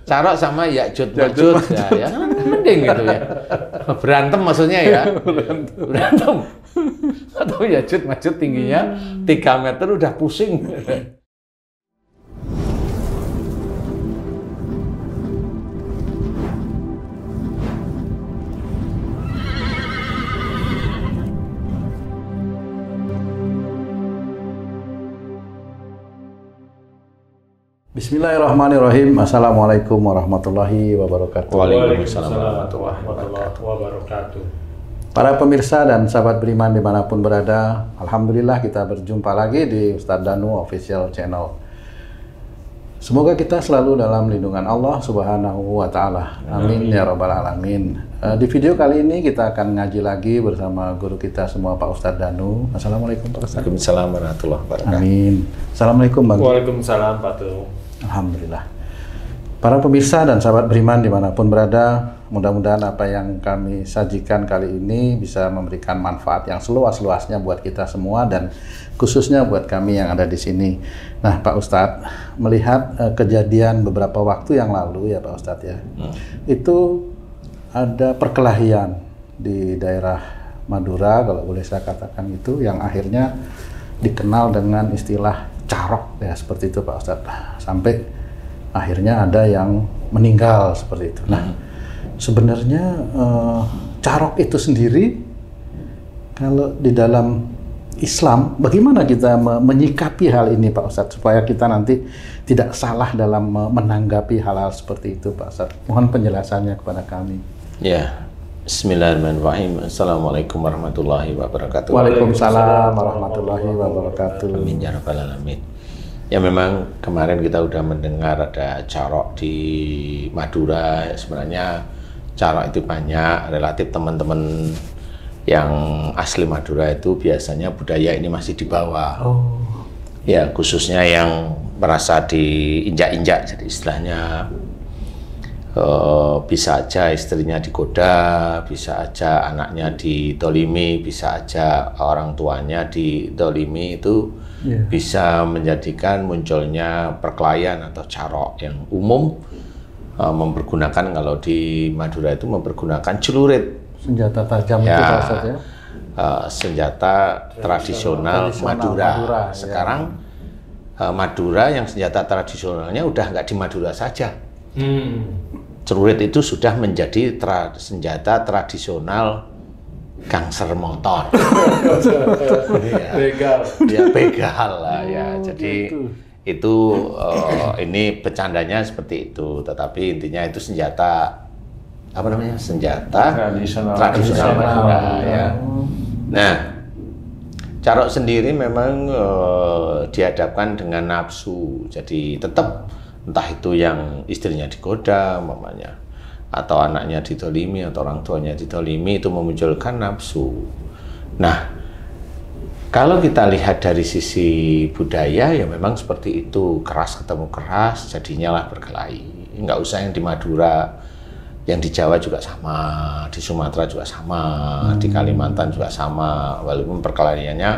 Carok sama Ya'juj Ma'juj ya kan mending gitu ya. Berantem maksudnya ya. Berantem. Atau Ya'juj Ma'juj tingginya 3 meter udah pusing. Bismillahirrahmanirrahim. Assalamualaikum warahmatullahi wabarakatuh. Waalaikumsalam warahmatullahi wabarakatuh. Para pemirsa dan sahabat beriman dimanapun berada, alhamdulillah kita berjumpa lagi di Ustadz Danu Official Channel. Semoga kita selalu dalam lindungan Allah Subhanahu wa Ta'ala. Amin ya Rabbal Alamin. Di video kali ini kita akan ngaji lagi bersama guru kita semua, Pak Ustadz Danu. Assalamualaikum Pak Ustadz. Waalaikumsalam warahmatullahi wabarakatuh. Amin. Assalamualaikum Bang. Waalaikumsalam Pak Tu. Alhamdulillah. Para pemirsa dan sahabat beriman dimanapun berada, mudah-mudahan apa yang kami sajikan kali ini bisa memberikan manfaat yang seluas-luasnya buat kita semua dan khususnya buat kami yang ada di sini. Nah, Pak Ustadz, melihat kejadian beberapa waktu yang lalu ya Pak Ustadz ya, itu ada perkelahian di daerah Madura, kalau boleh saya katakan itu, yang akhirnya dikenal dengan istilah carok ya, seperti itu Pak Ustadz, sampai akhirnya ada yang meninggal seperti itu. Nah, sebenarnya carok itu sendiri kalau di dalam Islam bagaimana kita menyikapi hal ini Pak Ustadz, supaya kita nanti tidak salah dalam menanggapi hal-hal seperti itu Pak Ustadz. Mohon penjelasannya kepada kami. Ya. Bismillahirrahmanirrahim. Assalamualaikum warahmatullahi wabarakatuh. Waalaikumsalam warahmatullahi wabarakatuh. Amin ya rabbal alamin. Ya, memang kemarin kita udah mendengar ada carok di Madura. Sebenarnya carok itu banyak, relatif teman-teman yang asli Madura itu biasanya budaya ini masih di bawah. Ya, khususnya yang merasa diinjak-injak, jadi istilahnya bisa aja istrinya digoda, bisa aja anaknya didolimi, bisa aja orang tuanya didolimi, itu bisa menjadikan munculnya perkelahian atau carok yang umum mempergunakan, kalau di Madura itu mempergunakan celurit, senjata tajam ya, itu Pak Ustadz ya. Senjata tradisional Madura. Sekarang Madura yang senjata tradisionalnya udah nggak di Madura saja. Celurit itu sudah menjadi senjata tradisional gangster motor. Begal. Ya, begal lah ya. Jadi itu ini bercandanya seperti itu, tetapi intinya itu senjata apa namanya? Senjata tradisional Madura ya. Nah, carok sendiri memang dihadapkan dengan nafsu. Jadi tetap entah itu yang istrinya digoda umpamanya, atau anaknya didolimi, atau orang tuanya didolimi, itu memunculkan nafsu. Nah, kalau kita lihat dari sisi budaya ya memang seperti itu, keras ketemu keras, jadinya lah berkelahi. Nggak usah yang di Madura, yang di Jawa juga sama, di Sumatera juga sama, di Kalimantan juga sama, walaupun perkelahiannya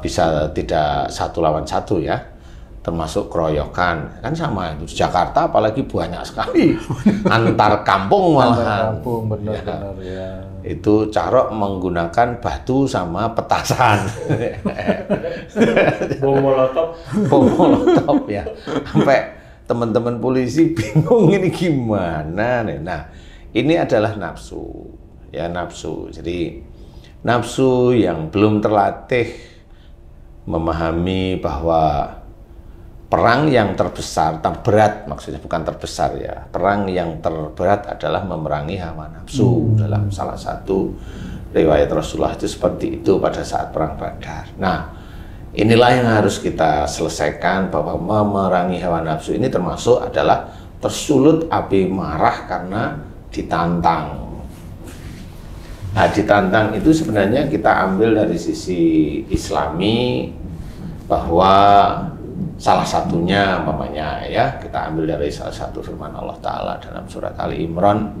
bisa tidak satu lawan satu ya, termasuk keroyokan, kan sama itu. Di Jakarta apalagi banyak sekali, antar kampung malahan. Kampung, benar-benar ya. Itu carok menggunakan batu sama petasan. Bom molotov. Bom molotov ya. Sampai teman-teman polisi bingung ini gimana nih. Nah, ini adalah nafsu. Ya, nafsu. Jadi nafsu yang belum terlatih memahami bahwa perang yang terbesar, terberat maksudnya, bukan terbesar ya. Perang yang terberat adalah memerangi hawa nafsu. Dalam salah satu riwayat Rasulullah itu seperti itu pada saat perang Badar. Nah, inilah yang harus kita selesaikan, bahwa memerangi hawa nafsu ini termasuk adalah tersulut api marah karena ditantang. Nah, ditantang itu sebenarnya kita ambil dari sisi Islami, bahwa salah satunya umpamanya ya, kita ambil dari salah satu firman Allah Ta'ala dalam surat Ali Imran,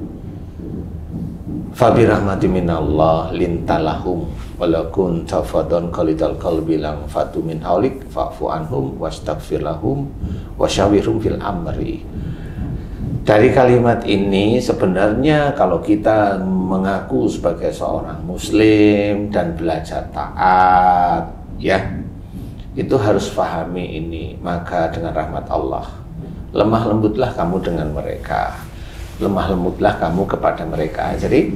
Fabi rahmati minallah lintalahum walakun tafadon qalidal qalbi lang fatu min haulik fa'fu anhum wastaghfir lahum wasyawirhum fil amri. Dari kalimat ini sebenarnya kalau kita mengaku sebagai seorang muslim dan belajar taat, ya, itu harus pahami ini. Maka dengan rahmat Allah, lemah lembutlah kamu dengan mereka, lemah lembutlah kamu kepada mereka. Jadi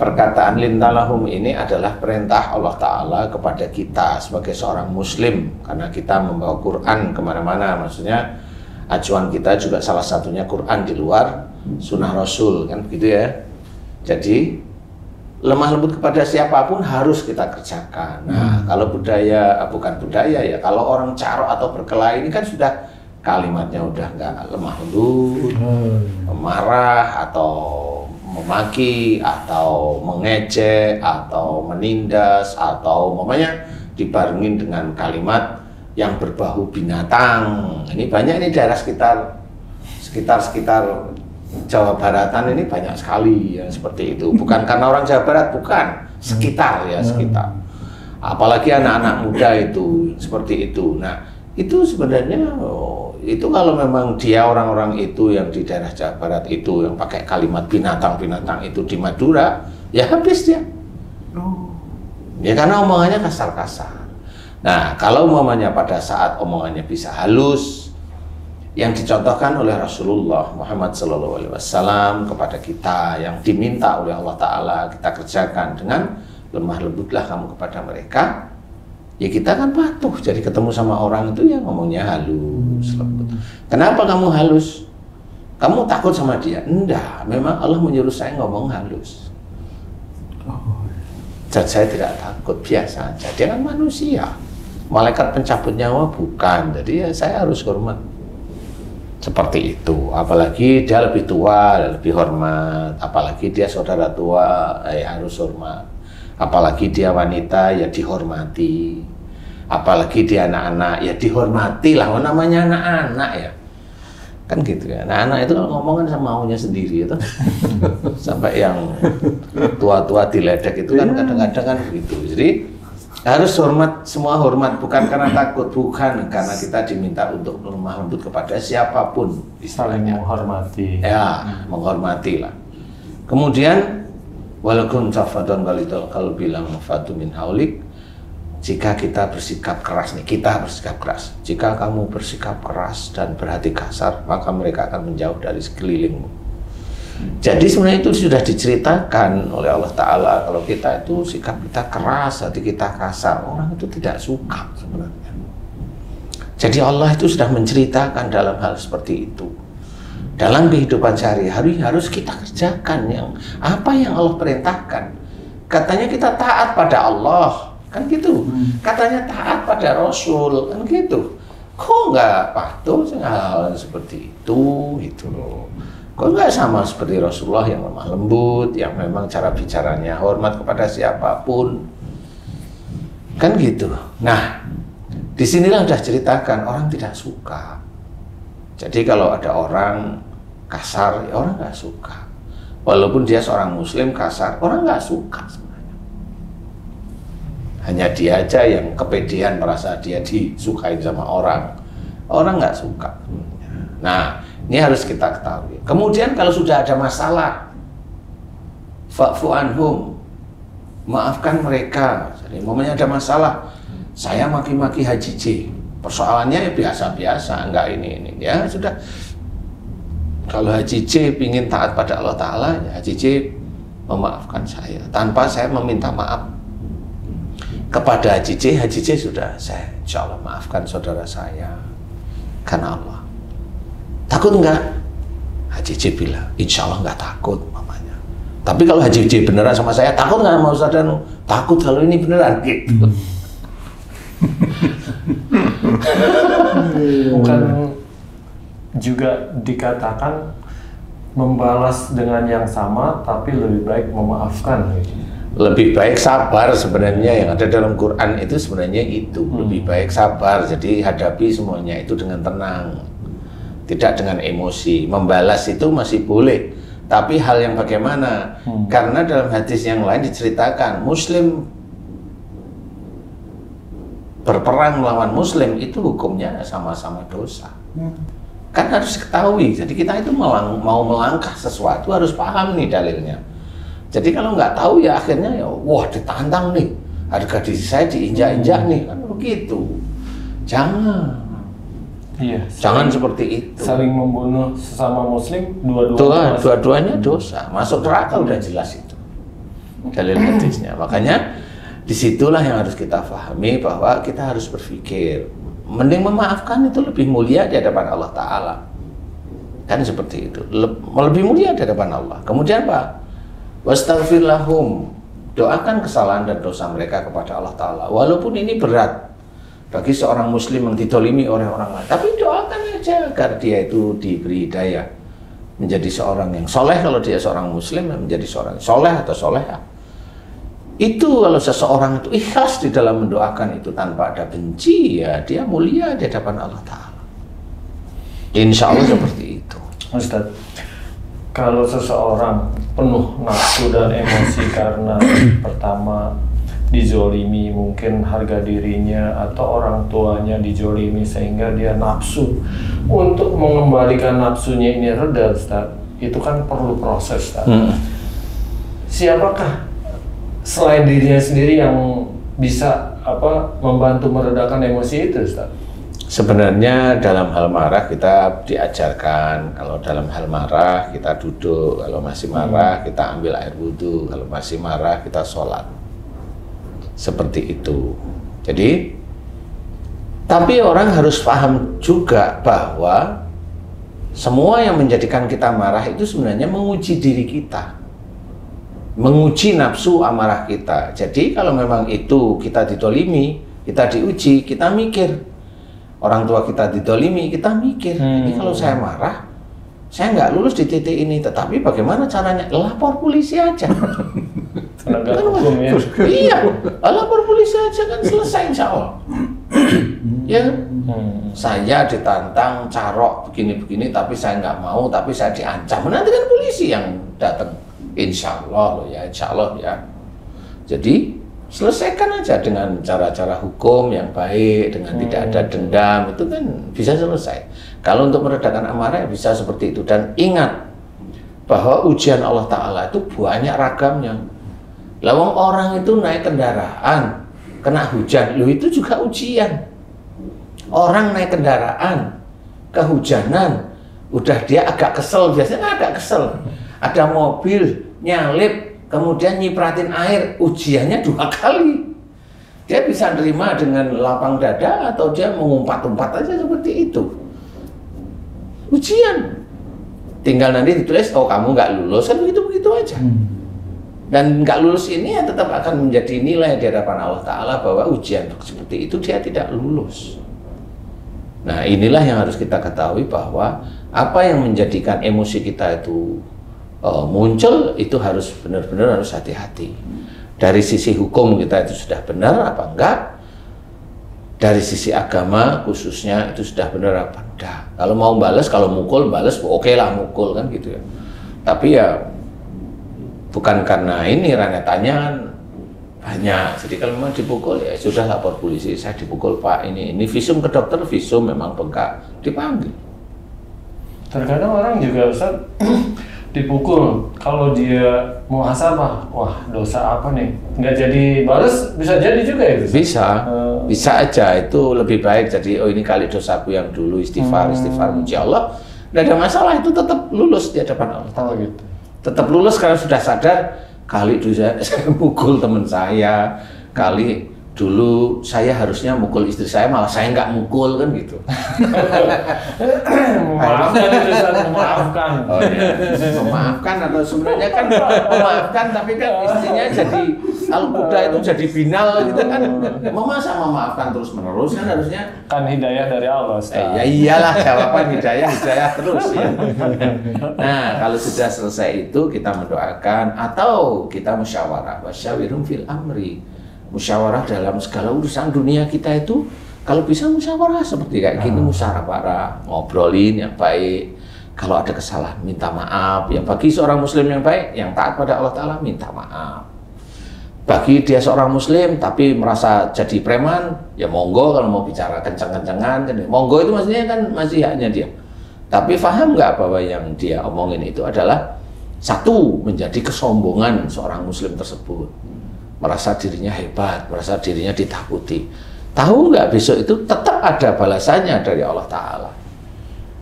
perkataan lintalahum ini adalah perintah Allah Ta'ala kepada kita sebagai seorang muslim, karena kita membawa Quran kemana-mana. Maksudnya acuan kita juga salah satunya Quran di luar sunnah Rasul, kan begitu ya. Jadi lemah lembut kepada siapapun harus kita kerjakan. Nah, kalau bukan budaya ya, kalau orang carok atau berkelahi ini kan sudah kalimatnya udah nggak lemah lembut, marah atau memaki atau mengejek atau menindas atau umpamanya dibarengin dengan kalimat yang berbau binatang. Ini banyak, ini daerah sekitar Jawa Baratan ini banyak sekali ya seperti itu. Bukan karena orang Jawa Barat, bukan, sekitar ya, sekitar. Apalagi anak-anak muda itu seperti itu. Nah, itu sebenarnya itu kalau memang dia orang-orang itu yang di daerah Jawa Barat itu yang pakai kalimat binatang-binatang itu di Madura, ya habis dia. Ya karena omongannya kasar-kasar. Nah, kalau umpamanya pada saat omongannya bisa halus, yang dicontohkan oleh Rasulullah Muhammad SAW kepada kita, yang diminta oleh Allah Ta'ala kita kerjakan dengan lemah lembutlah kamu kepada mereka, ya kita kan patuh. Jadi ketemu sama orang itu ya ngomongnya halus, lembut. Kenapa kamu halus? Kamu takut sama dia? Enggak, memang Allah menyuruh saya ngomong halus. Dan saya tidak takut, biasa aja. Dia kan manusia, malaikat pencabut nyawa bukan. Jadi ya saya harus hormat seperti itu. Apalagi dia lebih tua, lebih hormat. Apalagi dia saudara tua, harus hormat. Apalagi dia wanita, ya dihormati. Apalagi dia anak-anak, ya dihormati lah. Namanya anak-anak ya, kan gitu ya. Anak-anak itu kalau ngomong kan sama maunya sendiri itu. Sampai yang tua-tua diledek itu kan kadang-kadang kan begitu. Jadi harus hormat, semua hormat, bukan karena takut, bukan karena kita diminta untuk lemah lembut kepada siapapun, saling menghormati. Ya, menghormati lah. Kemudian walaupun tafadon kalau bilang fatu min haulik, jika kita bersikap keras nih, kita bersikap keras. Jika kamu bersikap keras dan berhati kasar, maka mereka akan menjauh dari sekelilingmu. Jadi sebenarnya itu sudah diceritakan oleh Allah Ta'ala. Kalau kita itu sikap kita keras, hati kita kasar, orang itu tidak suka sebenarnya. Jadi Allah itu sudah menceritakan dalam hal seperti itu. Dalam kehidupan sehari-hari harus kita kerjakan apa yang Allah perintahkan. Katanya kita taat pada Allah, kan gitu. Katanya taat pada Rasul, kan gitu. Kok nggak patuh hal seperti itu, gitu loh. Kok nggak sama seperti Rasulullah yang lemah lembut, yang memang cara bicaranya hormat kepada siapapun, kan gitu. Nah, disinilah sudah ceritakan orang tidak suka. Jadi kalau ada orang kasar, ya orang nggak suka. Walaupun dia seorang Muslim kasar, orang nggak suka sebenarnya. Hanya dia aja yang kepedean merasa dia disukai sama orang. Orang nggak suka. Nah, ini harus kita ketahui. Kemudian kalau sudah ada masalah, fa'fu anhum, maafkan mereka. Jadi momennya ada masalah, saya maki-maki Haji J, persoalannya ya biasa-biasa, enggak ini ya sudah. Kalau Haji J ingin taat pada Allah Ta'ala, ya Haji J memaafkan saya tanpa saya meminta maaf kepada Haji J sudah, saya insya Allah maafkan saudara saya karena Allah. Takut enggak? Haji J bilang, insya Allah enggak takut mamanya. Tapi kalau Haji J beneran sama saya, takut enggak mau saudara? Takut kalau ini beneran gitu. Bukan juga dikatakan membalas dengan yang sama, tapi lebih baik memaafkan. Lebih baik sabar sebenarnya, yang ada dalam Quran itu sebenarnya itu. Lebih baik sabar, jadi hadapi semuanya itu dengan tenang. Tidak dengan emosi. Membalas itu masih boleh, Tapi hal yang bagaimana? Karena dalam hadis yang lain diceritakan Muslim berperang melawan Muslim itu hukumnya sama-sama dosa. Kan harus diketahui. Jadi kita itu mau melangkah sesuatu harus paham nih dalilnya. Jadi kalau nggak tahu ya akhirnya ya wah ditantang nih, harga diri saya diinjak-injak nih, kan begitu. Jangan. Iya. Jangan seperti itu. Saling membunuh sesama Muslim dua-duanya dosa. Masuk neraka udah jelas itu. Dalil hadisnya. Makanya disitulah yang harus kita pahami bahwa kita harus berpikir mending memaafkan itu lebih mulia di hadapan Allah Ta'ala. Kan seperti itu. Lebih mulia di hadapan Allah. Kemudian apa? Wastaghfir lahum, doakan kesalahan dan dosa mereka kepada Allah Ta'ala. Walaupun ini berat bagi seorang muslim yang didolimi oleh orang lain, tapi doakan aja agar dia itu diberi hidayah menjadi seorang yang soleh. Kalau dia seorang muslim, menjadi seorang soleh atau soleha. Itu kalau seseorang itu ikhlas di dalam mendoakan itu tanpa ada benci, ya dia mulia di hadapan Allah Ta'ala. Insya Allah seperti itu. Ustaz, kalau seseorang penuh nafsu dan emosi karena pertama dizolimi, mungkin harga dirinya atau orang tuanya dizolimi sehingga dia nafsu, untuk mengembalikan nafsunya ini reda, Ustaz, itu kan perlu proses, Ustaz. Siapakah selain dirinya sendiri yang bisa membantu meredakan emosi itu, Ustaz? Sebenarnya dalam hal marah kita diajarkan, kalau dalam hal marah kita duduk, kalau masih marah kita ambil air wudhu, kalau masih marah kita sholat. Seperti itu. Jadi, tapi orang harus paham juga bahwa semua yang menjadikan kita marah itu sebenarnya menguji diri kita, menguji nafsu amarah kita. Jadi kalau memang itu kita didolimi, kita diuji, kita mikir. Orang tua kita didolimi, kita mikir, ini kalau saya marah, saya nggak lulus di titik ini, tetapi bagaimana caranya? Lapor polisi aja. Penegak hukum ya? Iya, lapor polisi aja kan selesai insya Allah. Ya, saya ditantang, carok begini-begini, tapi saya nggak mau, tapi saya diancam. Nanti kan polisi yang datang. Insya Allah loh ya, insya Allah ya. Jadi selesaikan aja dengan cara-cara hukum yang baik, dengan tidak ada dendam, itu kan bisa selesai. Kalau untuk meredakan amarah bisa seperti itu. Dan ingat bahwa ujian Allah Ta'ala itu banyak ragamnya. Lawang orang itu naik kendaraan, kena hujan, lu itu juga ujian. Orang naik kendaraan, kehujanan, udah dia agak kesel, biasanya agak kesel. Ada mobil nyalip, kemudian nyipratin air, ujiannya 2 kali. Dia bisa nerima dengan lapang dada atau dia mengumpat-umpat aja seperti itu. Ujian. Tinggal nanti ditulis, oh kamu nggak lulus, kan begitu-begitu aja. Dan nggak lulus ini ya tetap akan menjadi nilai di hadapan Allah Ta'ala bahwa ujian seperti itu dia tidak lulus. Nah inilah yang harus kita ketahui bahwa apa yang menjadikan emosi kita itu muncul itu harus benar-benar harus hati-hati. Dari sisi hukum kita itu sudah benar apa enggak? Dari sisi agama khususnya itu sudah benar apa enggak? Kalau mau balas, kalau mukul balas, oke lah mukul kan gitu ya. Tapi ya bukan karena ini ranetannya kan banyak. Jadi kalau memang dipukul ya sudah lapor polisi, saya dipukul Pak ini visum ke dokter, visum memang bengkak, dipanggil. Terkadang orang juga Ustaz dipukul, kalau dia muhasabah, wah dosa apa nih? Nggak jadi balas, bisa jadi juga ya? Bisa aja, itu lebih baik. Jadi oh ini kali dosaku yang dulu istighfar muji Allah, nggak ada masalah, itu tetap lulus di hadapan Allah. Oh gitu. Tetap lulus karena sudah sadar, kali dulu saya mukul teman saya, kali dulu saya harusnya mukul istri saya, malah saya nggak mukul kan gitu. Memaafkan. Oh iya, memaafkan atau sebenarnya kan memaafkan, tapi kan istrinya jadi al-quda itu jadi binal gitu kan. Masa memaafkan terus menerus kan harusnya kan hidayah dari Allah. Ya iyalah jawaban hidayah terus ya. Nah kalau sudah selesai itu kita mendoakan atau kita musyawarah, wasyawirum fil amri. Musyawarah dalam segala urusan dunia kita itu kalau bisa musyawarah seperti kayak gini, musyawarah, ngobrolin yang baik. Kalau ada kesalahan, minta maaf. Ya, bagi seorang muslim yang baik, yang taat pada Allah Ta'ala, minta maaf. Bagi dia seorang muslim, tapi merasa jadi preman, ya monggo kalau mau bicara kencang-kencangan. Monggo itu maksudnya kan masih haknya dia. Tapi paham nggak bahwa yang dia omongin itu adalah satu, menjadi kesombongan seorang muslim tersebut. Merasa dirinya hebat, merasa dirinya ditakuti. Tahu nggak besok itu tetap ada balasannya dari Allah Ta'ala.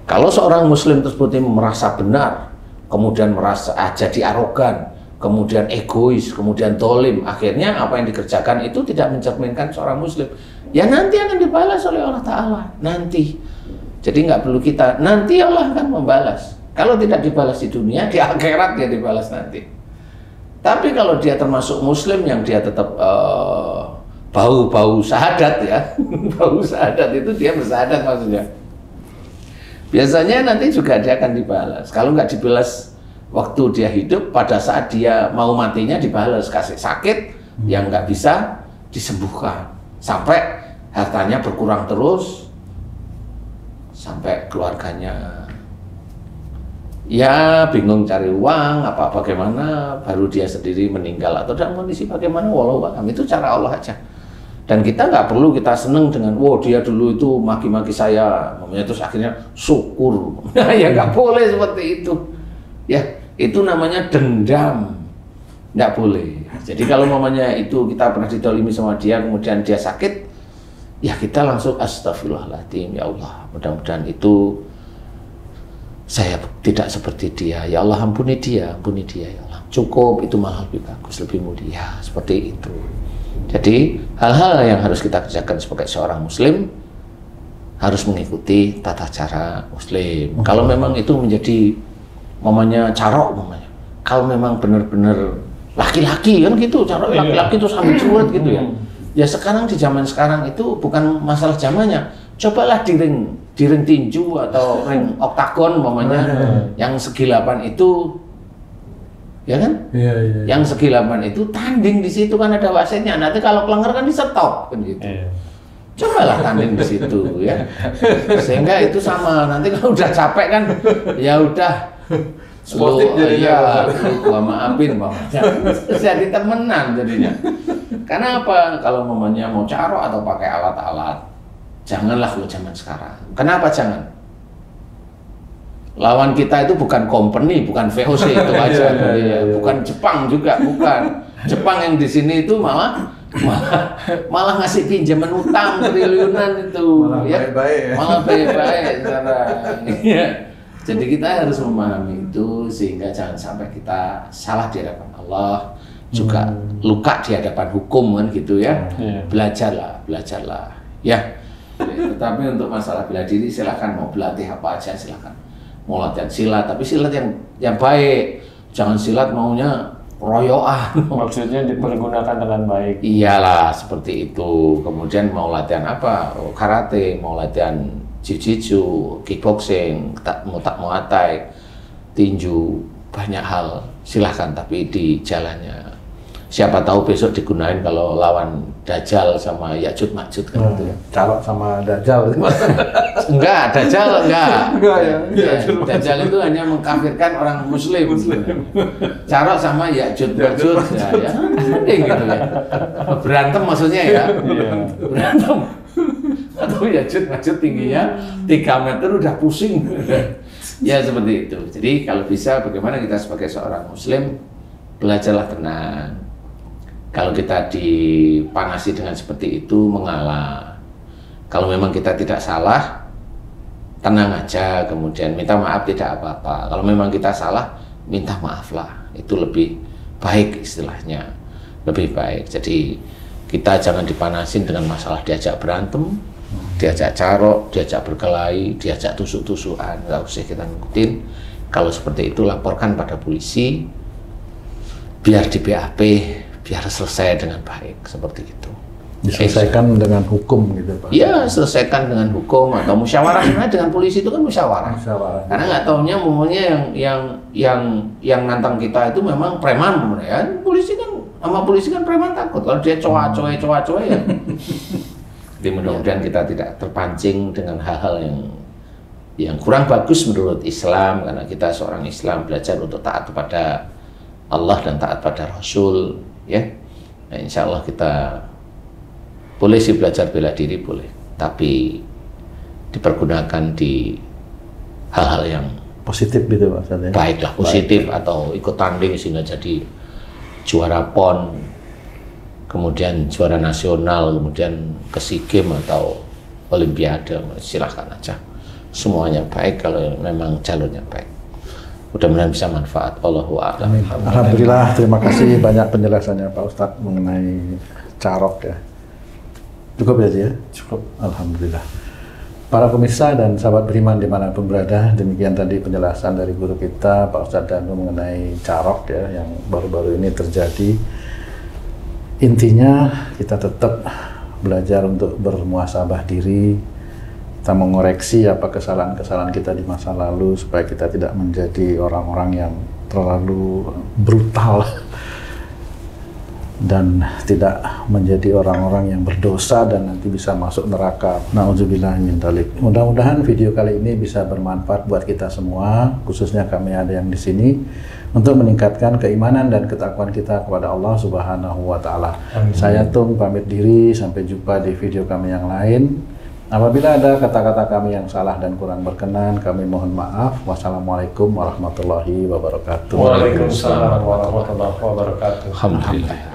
Kalau seorang muslim tersebut merasa benar, kemudian merasa jadi arogan, kemudian egois, kemudian dolim, akhirnya apa yang dikerjakan itu tidak mencerminkan seorang muslim. Ya nanti akan dibalas oleh Allah Ta'ala, nanti. Jadi nggak perlu kita, nanti Allah akan membalas. Kalau tidak dibalas di dunia, di akhirat dia dibalas nanti. Tapi kalau dia termasuk muslim yang dia tetap bau-bau syahadat ya, bau syahadat itu dia bersyahadat maksudnya. Biasanya nanti juga dia akan dibalas. Kalau nggak dibalas waktu dia hidup, pada saat dia mau matinya dibalas, kasih sakit yang nggak bisa disembuhkan. Sampai hartanya berkurang terus, sampai keluarganya ya bingung cari uang, apa bagaimana, baru dia sendiri meninggal atau dalam kondisi bagaimana, walau itu cara Allah aja. Dan kita nggak perlu kita seneng dengan, wow dia dulu itu maki-maki saya, namanya terus akhirnya syukur. Nah ya nggak boleh seperti itu. Ya itu namanya dendam, nggak boleh. Jadi kalau namanya itu kita pernah ditolimi sama dia, kemudian dia sakit, ya kita langsung astagfirullahaladzim, ya Allah, mudah-mudahan itu saya tidak seperti dia, ya Allah ampuni dia ya Allah. Cukup, itu malah lebih bagus, lebih mulia, seperti itu. Jadi hal-hal yang harus kita kerjakan sebagai seorang muslim harus mengikuti tata cara muslim. Kalau memang itu menjadi mamanya carok mamanya. Kalau memang benar-benar laki-laki kan gitu, carok laki-laki itu sambil curut gitu ya. Ya sekarang di zaman sekarang itu bukan masalah zamannya. Cobalah di ring tinju atau ring oktagon mamanya yang segi 8 itu, ya kan? Iya. Yang segi 8 itu tanding di situ kan ada wasitnya. Nanti kalau kelengger kan di-stop kan gitu. Iya. Cobalah tanding di situ ya. Sehingga itu sama. Nanti kalau udah capek kan ya udah sportif jadinya. Gua maafin Bang. Jadi temenan jadinya. Karena apa? Kalau mamanya mau caro atau pakai alat-alat, janganlah lo zaman sekarang. Kenapa jangan? Lawan kita itu bukan company, bukan VOC itu aja, bukan Jepang juga, bukan. Jepang yang di sini itu malah ngasih pinjaman utang triliunan itu, malah baik-baik ya. Jadi kita harus memahami itu sehingga jangan sampai kita salah di hadapan Allah, juga luka di hadapan hukum kan gitu ya. Belajarlah, ya. Tetapi untuk masalah bela diri silahkan, mau berlatih apa aja silahkan. Mau latihan silat, tapi silat yang baik, jangan silat maunya royoan. Maksudnya dipergunakan dengan baik. Iyalah seperti itu. Kemudian mau latihan apa? Karate, mau latihan jiu-jitsu, kickboxing, muay thai, tinju, banyak hal. Silahkan, tapi di jalannya. Siapa tahu besok digunain kalau lawan Dajjal sama Ya'juj Ma'juj kan gitu ya. Calok sama Dajjal. Enggak, Dajjal enggak. Ya, Dajjal itu hanya mengkafirkan orang muslim. Calok sama Ya'juj Ma'juj ya gitu ya. Berantem maksudnya ya. Berantem. Atau Ya'juj Ma'juj tingginya 3 meter udah pusing. Ya seperti itu. Jadi kalau bisa bagaimana kita sebagai seorang muslim belajarlah tenang. Kalau kita dipanasi dengan seperti itu, mengalah. Kalau memang kita tidak salah, tenang aja, kemudian minta maaf tidak apa-apa. Kalau memang kita salah, minta maaflah. Itu lebih baik istilahnya, lebih baik. Jadi kita jangan dipanasin dengan masalah diajak berantem, diajak carok, diajak berkelahi, diajak tusuk-tusukan. Nggak usah kita ngikutin. Kalau seperti itu laporkan pada polisi, biar di BAP, biar selesai dengan baik, seperti itu. Diselesaikan dengan hukum gitu Pak? Iya, selesaikan dengan hukum atau musyawarah. Sebenarnya dengan polisi itu kan musyawarah. Karena nggak taunya umumnya yang nantang kita itu memang preman ya. Polisi kan, sama polisi kan preman takut. Kalau dia coa-coa ya. Jadi mudah-mudahan kita tidak terpancing dengan hal-hal yang yang kurang bagus menurut Islam, karena kita seorang Islam belajar untuk taat kepada Allah dan taat pada Rasul, ya. Nah, insya Allah kita boleh sih belajar bela diri, boleh, tapi dipergunakan di hal-hal yang positif gitu Pak Ustadz, ya? Baiklah, positif, atau ikut tanding sehingga jadi juara PON, kemudian juara nasional, kemudian ke SEA Games atau Olimpiade, silahkan aja. Semuanya baik kalau memang jalurnya baik. Mudah-mudahan bisa manfaat. Allahu a'lam. Alhamdulillah, terima kasih banyak penjelasannya Pak Ustadz mengenai carok ya. Cukup ya Ji ya? Cukup. Alhamdulillah. Para pemirsa dan sahabat beriman dimanapun berada, demikian tadi penjelasan dari guru kita Pak Ustadz Danu mengenai carok ya yang baru-baru ini terjadi. Intinya kita tetap belajar untuk bermuhasabah diri, kita mengoreksi apa kesalahan-kesalahan kita di masa lalu supaya kita tidak menjadi orang-orang yang terlalu brutal dan tidak menjadi orang-orang yang berdosa dan nanti bisa masuk neraka. Nauzubillah min dzalik. Mudah-mudahan video kali ini bisa bermanfaat buat kita semua, khususnya kami ada yang di sini, untuk meningkatkan keimanan dan ketakwaan kita kepada Allah Subhanahu wa taala. Saya Tung pamit diri, sampai jumpa di video kami yang lain. Apabila ada kata-kata kami yang salah dan kurang berkenan, kami mohon maaf. Wassalamualaikum warahmatullahi wabarakatuh. Waalaikumsalam warahmatullahi wabarakatuh. Alhamdulillah.